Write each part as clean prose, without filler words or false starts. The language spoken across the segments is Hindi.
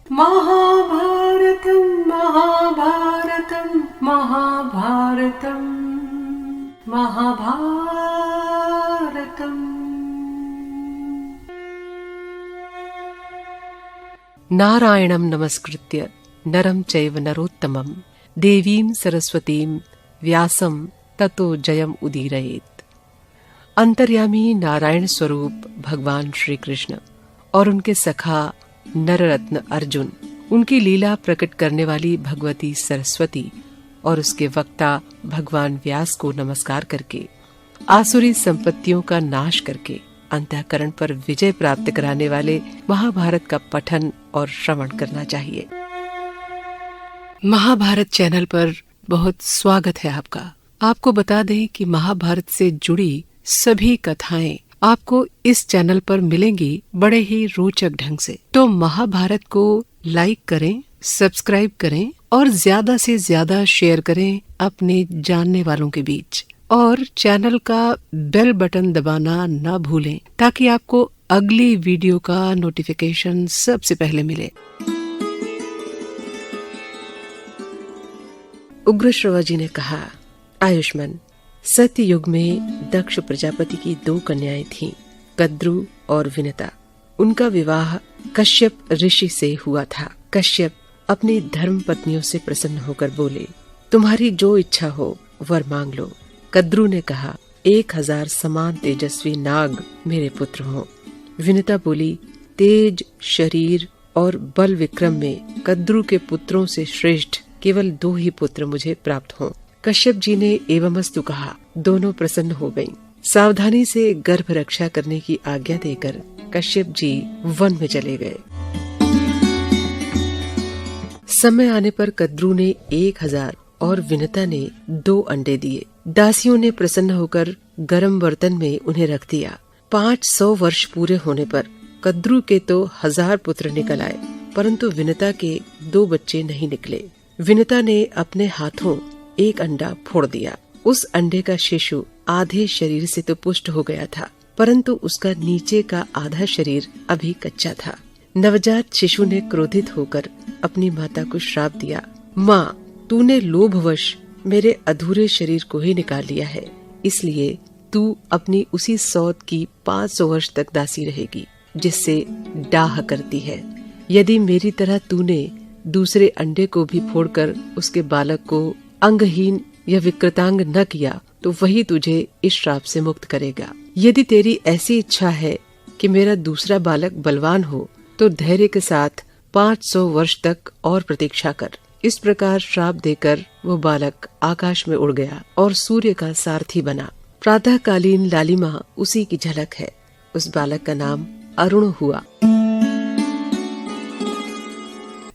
महाभारतं महाभारतं महाभारतं महाभारतम्। नारायणं नमस्कृत्य नरं चैव नरोत्तमं देवीं सरस्वतीं व्यासं ततो जयम् उदीरयेत्। अंतर्यामी नारायण स्वरूप भगवान श्री कृष्ण और उनके सखा नररत्न अर्जुन, उनकी लीला प्रकट करने वाली भगवती सरस्वती और उसके वक्ता भगवान व्यास को नमस्कार करके आसुरी संपत्तियों का नाश करके अंतःकरण पर विजय प्राप्त कराने वाले महाभारत का पठन और श्रवण करना चाहिए। महाभारत चैनल पर बहुत स्वागत है आपका। आपको बता दें कि महाभारत से जुड़ी सभी कथाएं आपको इस चैनल पर मिलेंगी बड़े ही रोचक ढंग से। तो महाभारत को लाइक करें, सब्सक्राइब करें और ज्यादा से ज्यादा शेयर करें अपने जानने वालों के बीच, और चैनल का बेल बटन दबाना न भूलें ताकि आपको अगली वीडियो का नोटिफिकेशन सबसे पहले मिले। उग्रश्रवा जी ने कहा, आयुष्मान, सत्य युग में दक्ष प्रजापति की 2 कन्याएं थीं, कद्रु और विनता। उनका विवाह कश्यप ऋषि से हुआ था। कश्यप अपनी धर्म पत्नियों से प्रसन्न होकर बोले, तुम्हारी जो इच्छा हो वर मांग लो। कद्रु ने कहा, 1000 समान तेजस्वी नाग मेरे पुत्र हों। विनता बोली, तेज, शरीर और बल विक्रम में कद्रु के पुत्रों से श्रेष्ठ केवल 2 ही पुत्र मुझे प्राप्त हों। कश्यप जी ने एवमस्तु कहा। दोनों प्रसन्न हो गईं। सावधानी से गर्भ रक्षा करने की आज्ञा देकर कश्यप जी वन में चले गए। समय आने पर कद्रु ने 1000 और विनता ने 2 अंडे दिए। दासियों ने प्रसन्न होकर गर्म बर्तन में उन्हें रख दिया। 500 वर्ष पूरे होने पर कद्रु के तो 1000 पुत्र निकल आए, परंतु विनता के 2 बच्चे नहीं निकले। विनता ने अपने हाथों एक अंडा फोड़ दिया। उस अंडे का शिशु आधे शरीर से तो पुष्ट हो गया था, परंतु उसका नीचे का आधा शरीर अभी कच्चा था। नवजात शिशु ने क्रोधित होकर अपनी माता को श्राप दिया, माँ, तूने लोभवश मेरे अधूरे शरीर को ही निकाल लिया है, इसलिए तू अपनी उसी सौत की 500 वर्ष तक दासी रहेगी जिससे डाह करती है। यदि मेरी तरह तूने दूसरे अंडे को भी फोड़कर उसके बालक को अंगहीन या विकृतांग न किया तो वही तुझे इस श्राप से मुक्त करेगा। यदि तेरी ऐसी इच्छा है कि मेरा दूसरा बालक बलवान हो तो धैर्य के साथ 500 वर्ष तक और प्रतीक्षा कर। इस प्रकार श्राप देकर वो बालक आकाश में उड़ गया और सूर्य का सारथी बना। प्रातःकालीन लालिमा उसी की झलक है। उस बालक का नाम अरुण हुआ।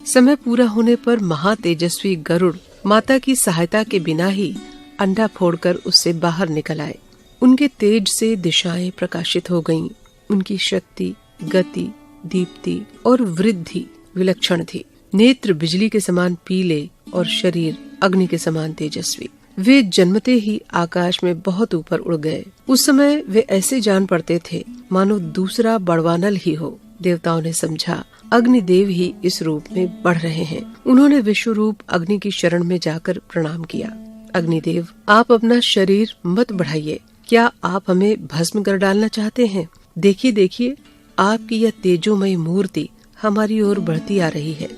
समय पूरा होने पर महातेजस्वी गरुड़ माता की सहायता के बिना ही अंडा फोड़कर उससे बाहर निकल आए। उनके तेज से दिशाएं प्रकाशित हो गईं। उनकी शक्ति, गति, दीप्ति और वृद्धि विलक्षण थी। नेत्र बिजली के समान पीले और शरीर अग्नि के समान तेजस्वी। वे जन्मते ही आकाश में बहुत ऊपर उड़ गए। उस समय वे ऐसे जान पड़ते थे मानो दूसरा बड़वानल ही हो। देवताओं ने समझा अग्निदेव ही इस रूप में बढ़ रहे हैं। उन्होंने विश्व रूप अग्नि की शरण में जाकर प्रणाम किया। अग्निदेव, आप अपना शरीर मत बढ़ाइए। क्या आप हमें भस्म कर डालना चाहते हैं? देखिए देखिए, आपकी यह तेजोमय मूर्ति हमारी ओर बढ़ती आ रही है।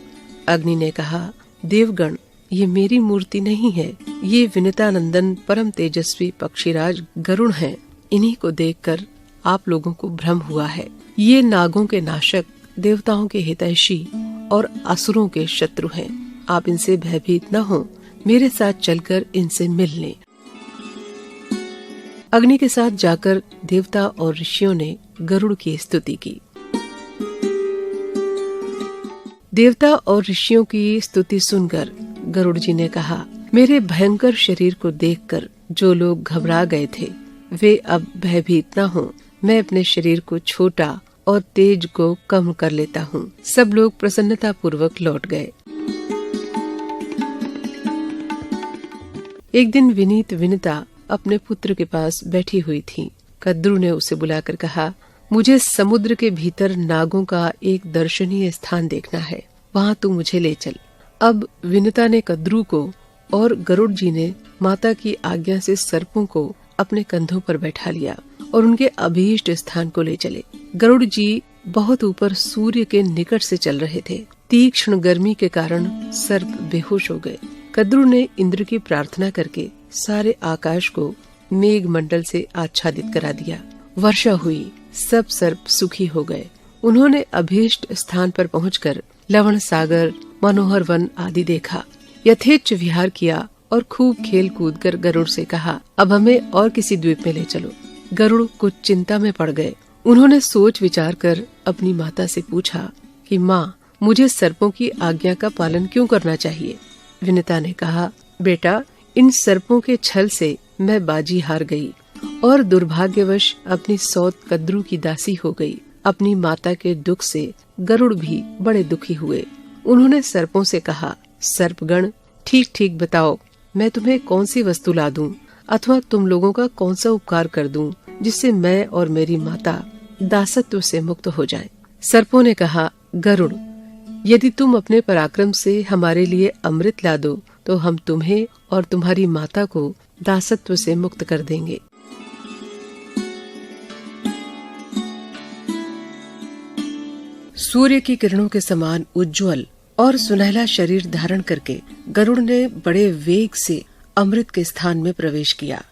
अग्नि ने कहा, देवगण, ये मेरी मूर्ति नहीं है, ये विनतानंदन परम तेजस्वी पक्षीराज गरुड़ हैं। इन्हीं को देखकर आप लोगों को भ्रम हुआ है। ये नागों के नाशक, देवताओं के हितैषी और असुरों के शत्रु हैं। आप इनसे भयभीत न हो, मेरे साथ चलकर इनसे मिल लें। अग्नि के साथ जाकर देवता और ऋषियों ने गरुड़ की स्तुति की। देवता और ऋषियों की स्तुति सुनकर गरुड़ जी ने कहा, मेरे भयंकर शरीर को देखकर जो लोग घबरा गए थे वे अब भयभीत न हो। मैं अपने शरीर को छोटा और तेज को कम कर लेता हूँ। सब लोग प्रसन्नता पूर्वक लौट गए। एक दिन विनीत विनता अपने पुत्र के पास बैठी हुई थी। कद्रु ने उसे बुलाकर कहा, मुझे समुद्र के भीतर नागों का एक दर्शनीय स्थान देखना है। वहाँ तू मुझे ले चल। अब विनता ने कद्रू को और गरुड़ जी ने माता की आज्ञा से सर्पों को अपने कंधों पर बैठा लिया और उनके अभीष्ट स्थान को ले चले। गरुड़ जी बहुत ऊपर सूर्य के निकट से चल रहे थे। तीक्ष्ण गर्मी के कारण सर्प बेहोश हो गए। कद्रू ने इंद्र की प्रार्थना करके सारे आकाश को मेघ मंडल से आच्छादित करा दिया। वर्षा हुई, सब सर्प सुखी हो गए। उन्होंने अभीष्ट स्थान पर पहुंचकर लवण सागर, मनोहर वन आदि देखा, यथेच्छ विहार किया और खूब खेल कूद कर गरुड़ से कहा, अब हमें और किसी द्वीप में ले चलो। गरुड़ कुछ चिंता में पड़ गए। उन्होंने सोच विचार कर अपनी माता से पूछा कि माँ, मुझे सर्पों की आज्ञा का पालन क्यों करना चाहिए? विनता ने कहा, बेटा, इन सर्पों के छल से मैं बाजी हार गई और दुर्भाग्यवश अपनी सौत कद्रू की दासी हो गई। अपनी माता के दुख से गरुड़ भी बड़े दुखी हुए। उन्होंने सर्पों से कहा, सर्पगण, ठीक ठीक बताओ, मैं तुम्हें कौन सी वस्तु ला दूं अथवा तुम लोगों का कौन सा उपकार कर दूं जिससे मैं और मेरी माता दासत्व से मुक्त हो जाएं। सर्पों ने कहा, गरुड़, यदि तुम अपने पराक्रम से हमारे लिए अमृत ला दो तो हम तुम्हें और तुम्हारी माता को दासत्व से मुक्त कर देंगे। सूर्य की किरणों के समान उज्ज्वल और सुनहला शरीर धारण करके गरुड़ ने बड़े वेग से अमृत के स्थान में प्रवेश किया।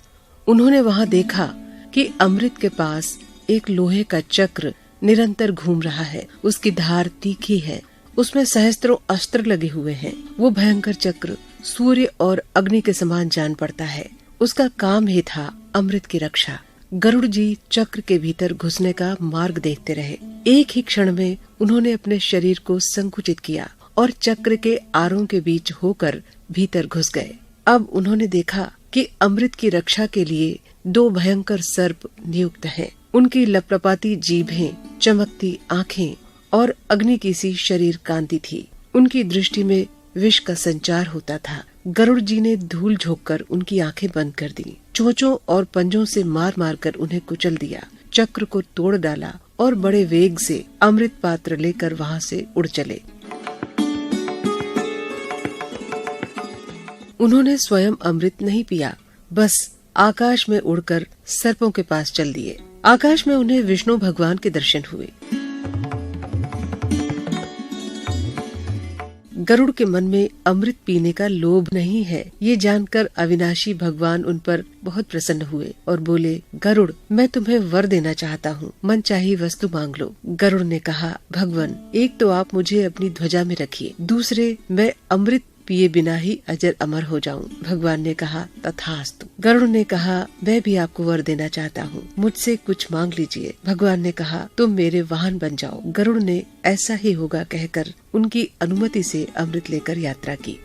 उन्होंने वहां देखा कि अमृत के पास एक लोहे का चक्र निरंतर घूम रहा है। उसकी धार तीखी है, उसमें सहस्त्रों अस्त्र लगे हुए हैं। वो भयंकर चक्र सूर्य और अग्नि के समान जान पड़ता है। उसका काम ही था अमृत की रक्षा। गरुड़ जी चक्र के भीतर घुसने का मार्ग देखते रहे। एक ही क्षण में उन्होंने अपने शरीर को संकुचित किया और चक्र के आरों के बीच होकर भीतर घुस गए। अब उन्होंने देखा कि अमृत की रक्षा के लिए दो भयंकर सर्प नियुक्त हैं। उनकी लपलपाती जीभें, चमकती आंखें और अग्नि की सी शरीर कांति थी। उनकी दृष्टि में विष का संचार होता था। गरुड़ जी ने धूल झोंककर उनकी आंखें बंद कर दी। चोंचों और पंजों से मार मार कर उन्हें कुचल दिया। चक्र को तोड़ डाला और बड़े वेग से अमृत पात्र लेकर वहां से उड़ चले। उन्होंने स्वयं अमृत नहीं पिया, बस आकाश में उड़कर सर्पों के पास चल दिए। आकाश में उन्हें विष्णु भगवान के दर्शन हुए। गरुड़ के मन में अमृत पीने का लोभ नहीं है, ये जानकर अविनाशी भगवान उन पर बहुत प्रसन्न हुए और बोले, गरुड़, मैं तुम्हें वर देना चाहता हूँ, मन चाही वस्तु मांग लो। गरुड़ ने कहा, भगवान, एक तो आप मुझे अपनी ध्वजा में रखिए, दूसरे मैं अमृत पिए बिना ही अजर अमर हो जाऊं। भगवान ने कहा, तथास्तु। गरुड़ ने कहा, मैं भी आपको वर देना चाहता हूँ, मुझसे कुछ मांग लीजिए। भगवान ने कहा, तुम मेरे वाहन बन जाओ। गरुड़ ने ऐसा ही होगा कहकर उनकी अनुमति से अमृत लेकर यात्रा की।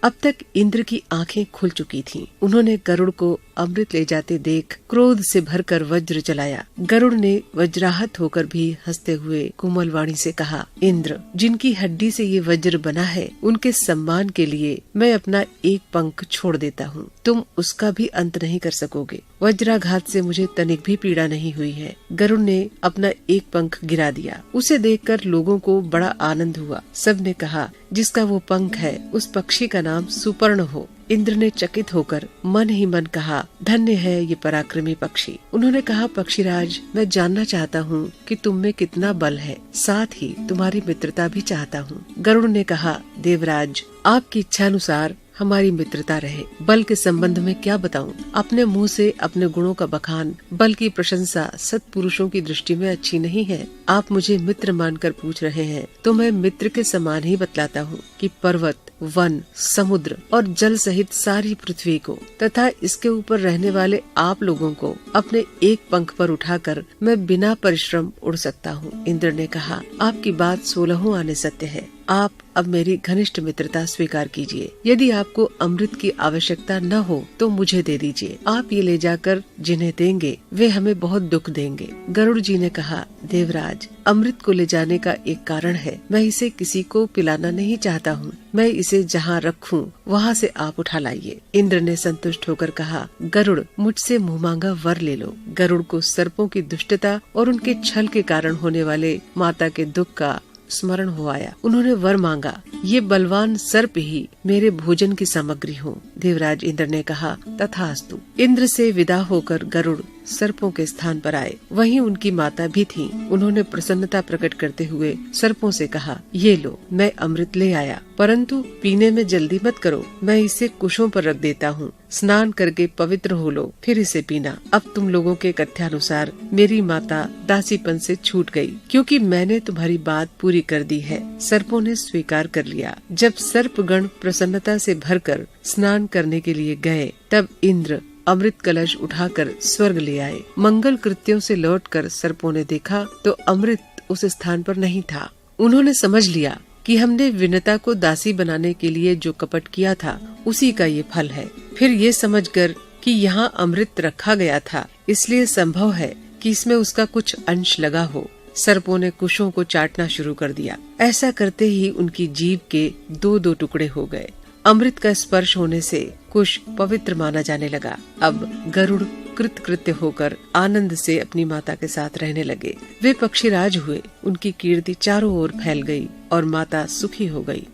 अब तक इंद्र की आंखें खुल चुकी थीं। उन्होंने गरुड़ को अमृत ले जाते देख क्रोध से भरकर वज्र चलाया। गरुड़ ने वज्राहत होकर भी हंसते हुए कोमल वाणी से कहा, इंद्र, जिनकी हड्डी से ये वज्र बना है, उनके सम्मान के लिए मैं अपना एक पंख छोड़ देता हूँ। तुम उसका भी अंत नहीं कर सकोगे। वज्राघात से मुझे तनिक भी पीड़ा नहीं हुई है। गरुड़ ने अपना एक पंख गिरा दिया। उसे देखकर लोगों को बड़ा आनंद हुआ। सबने कहा, जिसका वो पंख है उस पक्षी का नाम सुपर्ण हो। इंद्र ने चकित होकर मन ही मन कहा, धन्य है ये पराक्रमी पक्षी। उन्होंने कहा, पक्षीराज, मैं जानना चाहता हूँ कि तुम में कितना बल है, साथ ही तुम्हारी मित्रता भी चाहता हूँ। गरुड़ ने कहा, देवराज, आपकी इच्छा अनुसार हमारी मित्रता रहे। बल के संबंध में क्या बताऊं? अपने मुंह से अपने गुणों का बखान, बल की प्रशंसा सत्पुरुषों की दृष्टि में अच्छी नहीं है। आप मुझे मित्र मानकर पूछ रहे हैं तो मैं मित्र के समान ही बतलाता हूँ कि पर्वत, वन, समुद्र और जल सहित सारी पृथ्वी को तथा इसके ऊपर रहने वाले आप लोगों को अपने एक पंख पर उठाकर मैं बिना परिश्रम उड़ सकता हूँ। इंद्र ने कहा, आपकी बात 16 आने सत्य है। आप अब मेरी घनिष्ठ मित्रता स्वीकार कीजिए। यदि आपको अमृत की आवश्यकता न हो तो मुझे दे दीजिए। आप ये ले जाकर जिन्हें देंगे वे हमें बहुत दुख देंगे। गरुड़ जी ने कहा, देवराज, अमृत को ले जाने का एक कारण है। मैं इसे किसी को पिलाना नहीं चाहता हूँ। मैं इसे जहाँ रखूँ वहाँ से आप उठा लाइए। इंद्र ने संतुष्ट होकर कहा, गरुड़, मुझसे मुँह मांगा वर ले लो। गरुड़ को सर्पों की दुष्टता और उनके छल के कारण होने वाले माता के दुख का स्मरण हो आया। उन्होंने वर मांगा, ये बलवान सर्प ही मेरे भोजन की सामग्री हो। देवराज इंद्र ने कहा, तथास्तु। इंद्र से विदा होकर गरुड़ सर्पों के स्थान पर आए। वहीं उनकी माता भी थीं। उन्होंने प्रसन्नता प्रकट करते हुए सर्पों से कहा, ये लो, मैं अमृत ले आया, परंतु पीने में जल्दी मत करो, मैं इसे कुशों पर रख देता हूँ। स्नान करके पवित्र हो लो, फिर इसे पीना। अब तुम लोगों के कथ्यानुसार मेरी माता दासीपन से छूट गई, क्योंकि मैंने तुम्हारी बात पूरी कर दी है। सर्पों ने स्वीकार कर लिया। जब सर्पगण प्रसन्नता से भरकर स्नान करने के लिए गए, तब इंद्र अमृत कलश उठाकर स्वर्ग ले आए। मंगल कृत्यों से लौटकर सर्पों ने देखा तो अमृत उस स्थान पर नहीं था। उन्होंने समझ लिया कि हमने विनता को दासी बनाने के लिए जो कपट किया था, उसी का ये फल है। फिर ये समझकर कि यहाँ अमृत रखा गया था, इसलिए संभव है कि इसमें उसका कुछ अंश लगा हो। सर्पों ने कुशों को चाटना शुरू कर दिया। ऐसा करते ही उनकी जीभ के 2-2 टुकड़े हो गए। अमृत का स्पर्श होने से कुश पवित्र माना जाने लगा। अब गरुड़ कृतकृत्य होकर आनंद से अपनी माता के साथ रहने लगे। वे पक्षीराज हुए। उनकी कीर्ति चारों ओर फैल गई और माता सुखी हो गई।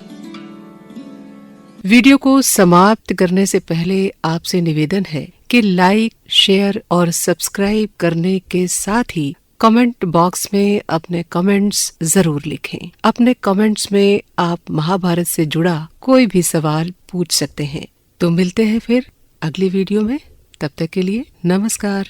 वीडियो को समाप्त करने से पहले आपसे निवेदन है कि लाइक, शेयर और सब्सक्राइब करने के साथ ही कमेंट बॉक्स में अपने कमेंट्स जरूर लिखें। अपने कमेंट्स में आप महाभारत से जुड़ा कोई भी सवाल पूछ सकते हैं। तो मिलते हैं फिर अगली वीडियो में। तब तक के लिए नमस्कार।